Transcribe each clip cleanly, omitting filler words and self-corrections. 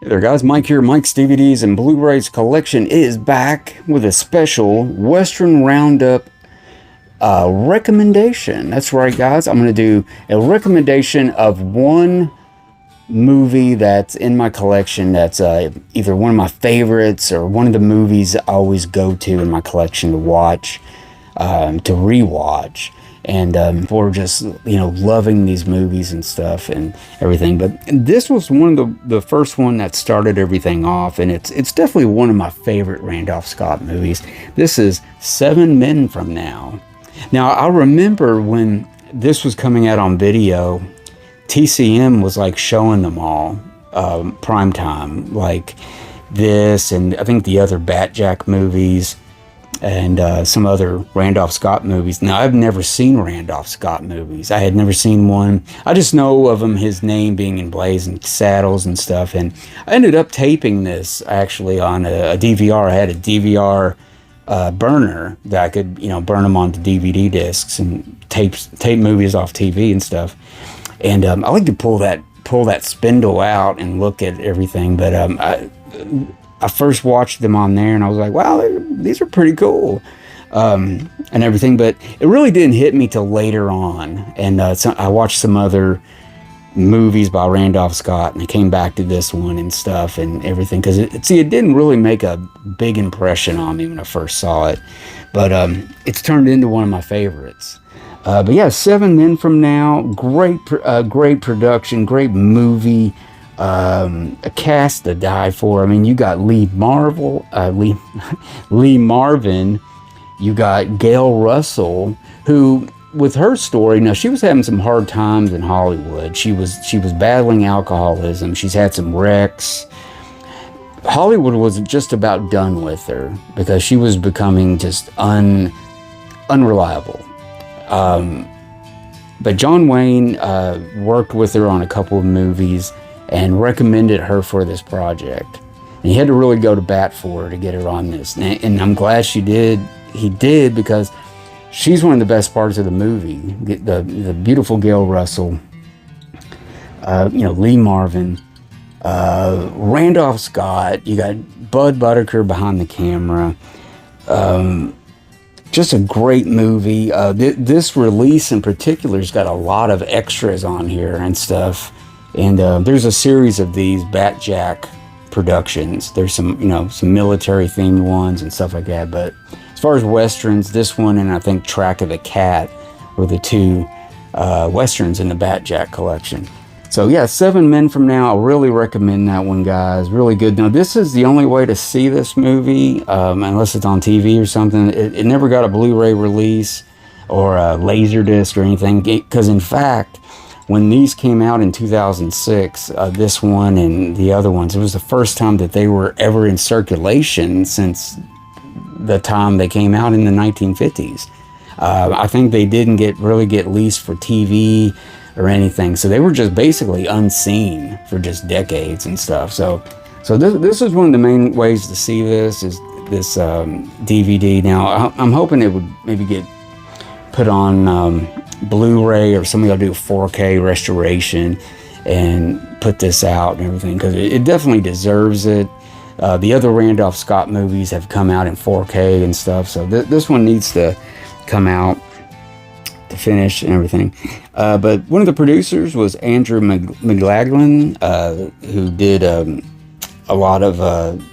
Hey there, guys. Mike here. Mike's DVDs and Blu-rays collection is back with a special Western Roundup recommendation. That's right, guys. I'm going to do a recommendation of one movie that's in my collection that's either one of my favorites or one of the movies I always go to in my collection to watch, to rewatch. And for just, loving these movies and stuff and everything. But this was one of the first one that started everything off, and it's definitely one of my favorite Randolph Scott movies. This is 7 Men from Now. Now, I remember when this was coming out on video, TCM was like showing them all prime time, like this, and I think the other Batjack movies and some other Randolph Scott movies. Now, I've never seen Randolph Scott movies. I had never seen one. I just know of him, his name being in Blazing Saddles and stuff. And I ended up taping this actually on a DVR. I had a DVR burner that I could, burn them onto DVD discs and tape movies off TV and stuff. And I like to pull that spindle out and look at everything. But I first watched them on there and I was like, wow, these are pretty cool, and everything. But it really didn't hit me till later on. And I watched some other movies by Randolph Scott and I came back to this one and stuff and everything. Because it didn't really make a big impression on me when I first saw it. But it's turned into one of my favorites. But yeah, 7 Men from Now, great production, great movie. A cast to die for. I mean, you got Lee Marvin, you got Gail Russell, who, with her story, now she was having some hard times in Hollywood. She was battling alcoholism. She's had some wrecks. Hollywood was just about done with her because she was becoming just unreliable. But John Wayne worked with her on a couple of movies and recommended her for this project. And he had to really go to bat for her to get her on this. And I'm glad he did, because she's one of the best parts of the movie. The beautiful Gail Russell, Lee Marvin, Randolph Scott, you got Bud Buttiker behind the camera. Just a great movie. This release in particular has got a lot of extras on here and stuff. And there's a series of these Batjack productions. There's some military themed ones and stuff like that. But as far as westerns, this one and I think Track of the Cat were the two westerns in the Batjack collection. So yeah, 7 Men from Now. I really recommend that one, guys. Really good. Now, this is the only way to see this movie, unless it's on TV or something. It never got a Blu-ray release or a Laserdisc or anything. Because in fact, when these came out in 2006, this one and the other ones, it was the first time that they were ever in circulation since the time they came out in the 1950s. I think they didn't really get leased for TV or anything, so they were just basically unseen for just decades and stuff. So this is one of the main ways to see this is this DVD. Now, I'm hoping it would maybe get put on Blu-ray, or somebody will do 4K restoration and put this out and everything, because it definitely deserves it. The other Randolph Scott movies have come out in 4K and stuff, so this one needs to come out to finish and everything. But one of the producers was Andrew McLaglen, who did a lot of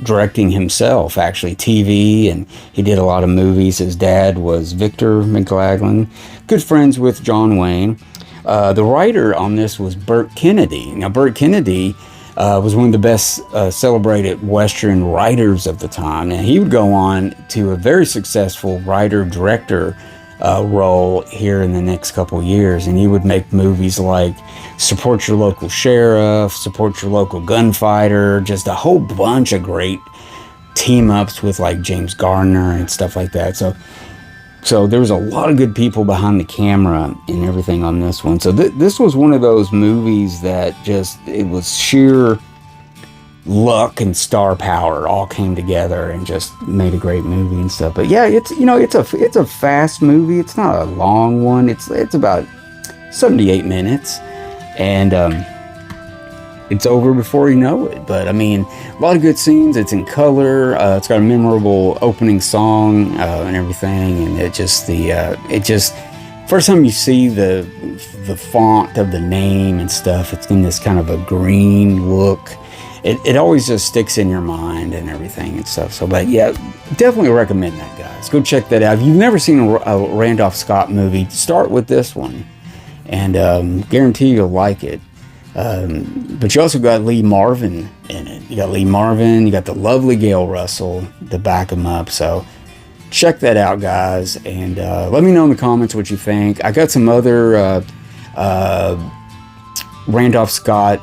directing himself, actually, TV, and he did a lot of movies. His dad was Victor McLaglen, good friends with John Wayne. The writer on this was Burt Kennedy. Now, Burt Kennedy was one of the best celebrated Western writers of the time, and he would go on to a very successful writer-director role here in the next couple years, and he would make movies like Support Your Local Sheriff, Support Your Local Gunfighter, just a whole bunch of great team-ups with like James Garner and stuff like that. So there was a lot of good people behind the camera and everything on this one. So this was one of those movies that it was sheer luck and star power all came together and just made a great movie and stuff. But yeah, it's a fast movie. It's not a long one. It's about 78 minutes, and it's over before you know it. But I mean, a lot of good scenes. It's in color. It's got a memorable opening song and everything. And it just first time you see the font of the name and stuff, it's in this kind of a green look. It always just sticks in your mind and everything and stuff. So, but yeah, definitely recommend that, guys. Go check that out. If you've never seen a Randolph Scott movie, start with this one, and guarantee you'll like it. But you also got Lee Marvin in it. You got Lee Marvin. You got the lovely Gail Russell to back him up. So check that out, guys, and let me know in the comments what you think. I got some other Randolph Scott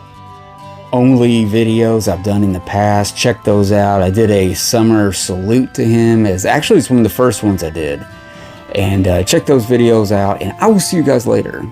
only videos I've done in the past. Check those out. I did a summer salute to him. It's one of the first ones I did. And check those videos out, and I will see you guys later.